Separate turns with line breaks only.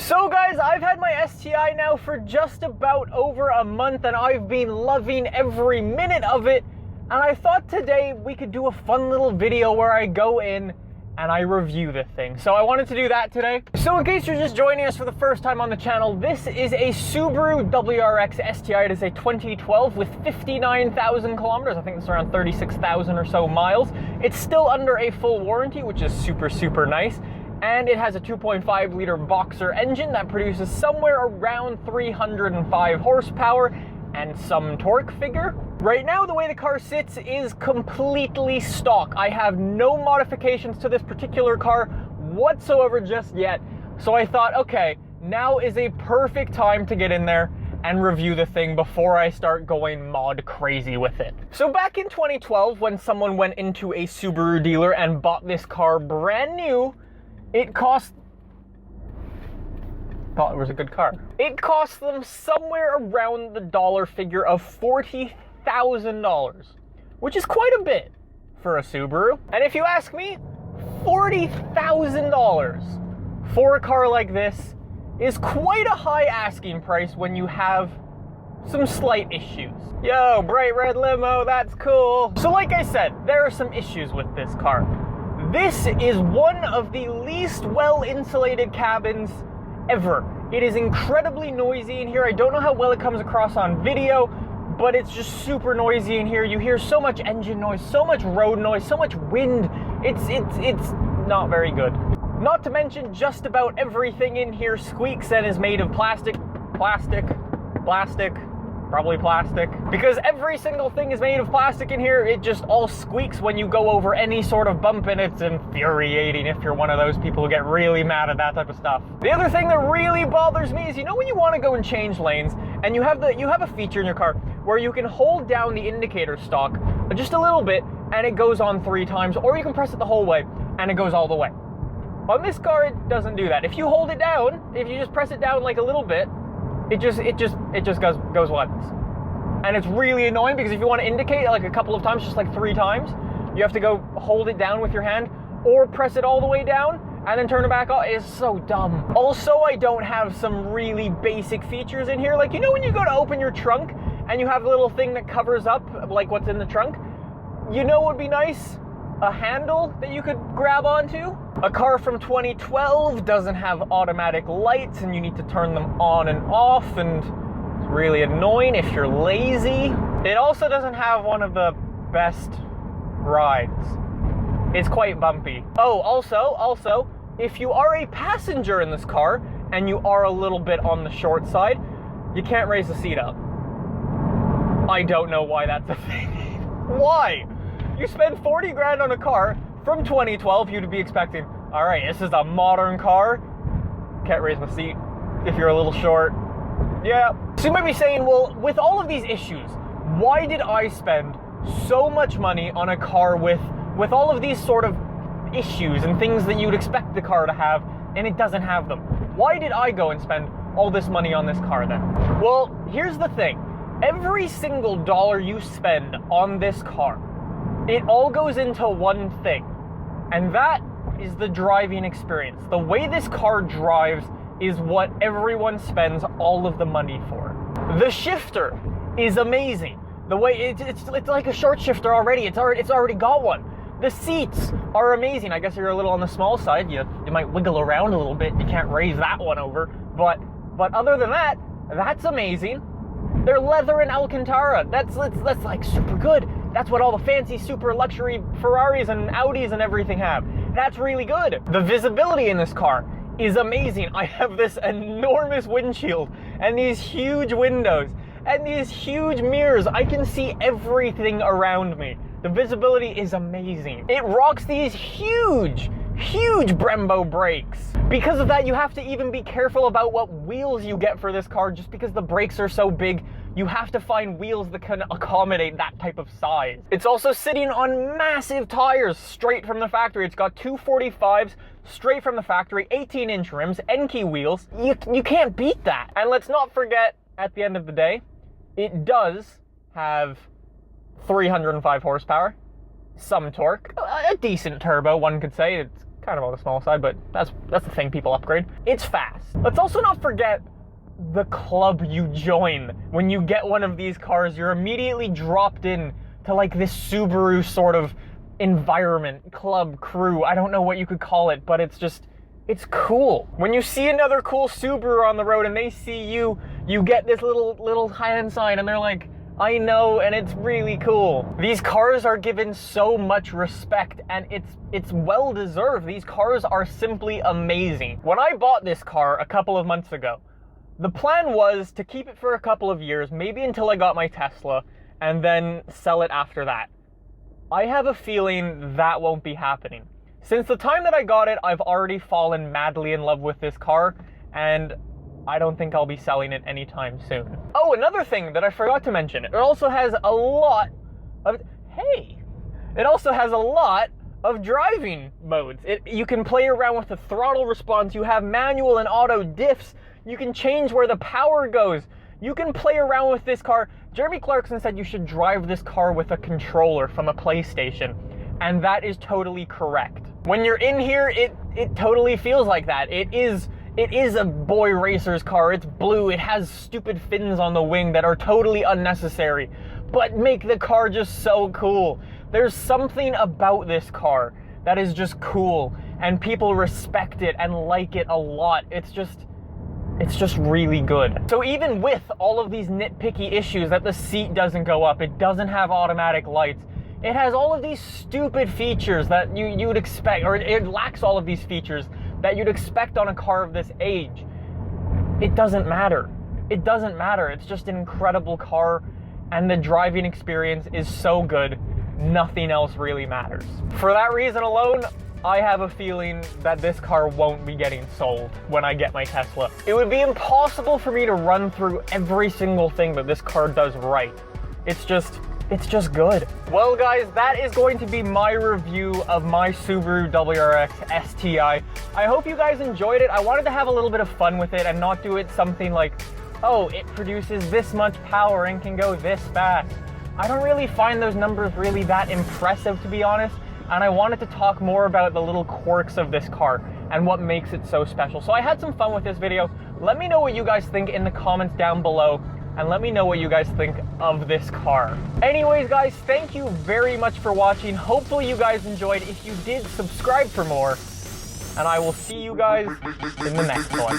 So guys, I've had my STi now for just about over a month and I've been loving every minute of it. And I thought today we could do a fun little video where I go in and I review the thing. So I wanted to do that today. So in case you're just joining us for the first time on the channel, this is a Subaru WRX STi. It is a 2012 with 59,000 kilometers. I think it's around 36,000 or so miles. It's still under a full warranty, which is super nice. And it has a 2.5 liter boxer engine that produces somewhere around 305 horsepower and some torque figure. Right now, the way the car sits is completely stock. I have no modifications to this particular car whatsoever just yet. So I thought, okay, now is a perfect time to get in there and review the thing before I start going mod crazy with it. So back in 2012, when someone went into a Subaru dealer and bought this car brand new, it cost, thought it was a good car. It cost them somewhere around the dollar figure of $40,000, which is quite a bit for a Subaru. And if you ask me, $40,000 for a car like this is quite a high asking price when you have some slight issues. Yo, bright red limo, that's cool. So like I said, there are some issues with this car. This is one of the least well-insulated cabins ever. It is incredibly noisy in here. I don't know how well it comes across on video, but it's just super noisy in here. You hear so much engine noise, so much road noise, so much wind. It's not very good. Not to mention just about everything in here squeaks and is made of plastic, probably plastic. Because every single thing is made of plastic in here, it just all squeaks when you go over any sort of bump, and it's infuriating if you're one of those people who get really mad at that type of stuff. The other thing that really bothers me is, you know when you want to go and change lanes, and you have a feature in your car where you can hold down the indicator stalk just a little bit, and it goes on 3 times, or you can press it the whole way, and it goes all the way. On this car, it doesn't do that. If you hold it down, if you just press it down like a little bit, it just goes once. And it's really annoying because if you want to indicate like a couple of times, just like 3 times, you have to go hold it down with your hand or press it all the way down and then turn it back off. It's so dumb. Also, I don't have some really basic features in here. Like, you know when you go to open your trunk and you have a little thing that covers up like what's in the trunk? You know what would be nice? A handle that you could grab onto. A car from 2012 doesn't have automatic lights and you need to turn them on and off, and it's really annoying if you're lazy. It also doesn't have one of the best rides. It's quite bumpy. Oh, also, if you are a passenger in this car and you are a little bit on the short side, you can't raise the seat up. I don't know why that's a thing. Why? You spend 40 grand on a car from 2012, you'd be expecting, all right, this is a modern car. Can't raise my seat if you're a little short. Yeah. So you might be saying, well, with all of these issues, why did I spend so much money on a car with all of these sort of issues and things that you'd expect the car to have, and it doesn't have them? Why did I go and spend all this money on this car then? Well, here's the thing. Every single dollar you spend on this car, it all goes into one thing, and that is the driving experience. The way this car drives is what everyone spends all of the money for. The shifter is amazing. The way it's like a short shifter already. It's already got one. The seats are amazing. I guess you're a little on the small side. You might wiggle around a little bit. You can't raise that one over. But other than that, that's amazing. They're leather and Alcantara. That's like super good. That's what all the fancy super luxury Ferraris and Audis and everything have. That's really good. The visibility in this car is amazing. I have this enormous windshield and these huge windows and these huge mirrors. I can see everything around me. The visibility is amazing. It rocks these huge Brembo brakes. Because of that, you have to even be careful about what wheels you get for this car. Just because the brakes are so big, you have to find wheels that can accommodate that type of size. It's also sitting on massive tires straight from the factory. It's got 245s straight from the factory, 18-inch rims, Enkei wheels. You can't beat that. And let's not forget, at the end of the day, it does have 305 horsepower, some torque, a decent turbo, one could say. It's kind of on the small side, but that's the thing, people upgrade. It's fast. Let's also not forget the club you join. When you get one of these cars, you're immediately dropped in to like this Subaru sort of environment, club, crew. I don't know what you could call it, but it's cool. When you see another cool Subaru on the road and they see you, you get this little hand sign and they're like, I know, and it's really cool. These cars are given so much respect, and it's well deserved. These cars are simply amazing. When I bought this car a couple of months ago, the plan was to keep it for a couple of years, maybe until I got my Tesla, and then sell it after that. I have a feeling that won't be happening. Since the time that I got it, I've already fallen madly in love with this car, and I don't think I'll be selling it anytime soon. Oh, another thing that I forgot to mention, it also has a lot of, it also has a lot of driving modes. You can play around with the throttle response, you have manual and auto diffs, you can change where the power goes, you can play around with this car. Jeremy Clarkson said you should drive this car with a controller from a PlayStation, and that is totally correct. When you're in here, it totally feels like that. It is a boy racer's car. It's blue. It has stupid fins on the wing that are totally unnecessary, but make the car just so cool. There's something about this car that is just cool, and people respect it and like it a lot. It's just really good. So even with all of these nitpicky issues, that the seat doesn't go up, it doesn't have automatic lights, it has all of these stupid features that you would expect, or it lacks all of these features that you'd expect on a car of this age. It doesn't matter. It doesn't matter. It's just an incredible car, and the driving experience is so good, nothing else really matters. For that reason alone, I have a feeling that this car won't be getting sold when I get my Tesla. It would be impossible for me to run through every single thing that this car does right. It's just good. Well guys, that is going to be my review of my Subaru WRX STi. I hope you guys enjoyed it. I wanted to have a little bit of fun with it and not do it something like, oh, it produces this much power and can go this fast. I don't really find those numbers really that impressive, to be honest, and I wanted to talk more about the little quirks of this car and what makes it so special. So I had some fun with this video. Let me know what you guys think in the comments down below, and let me know what you guys think of this car. Anyways guys, thank you very much for watching. Hopefully you guys enjoyed. If you did, subscribe for more, and I will see you guys in the next one.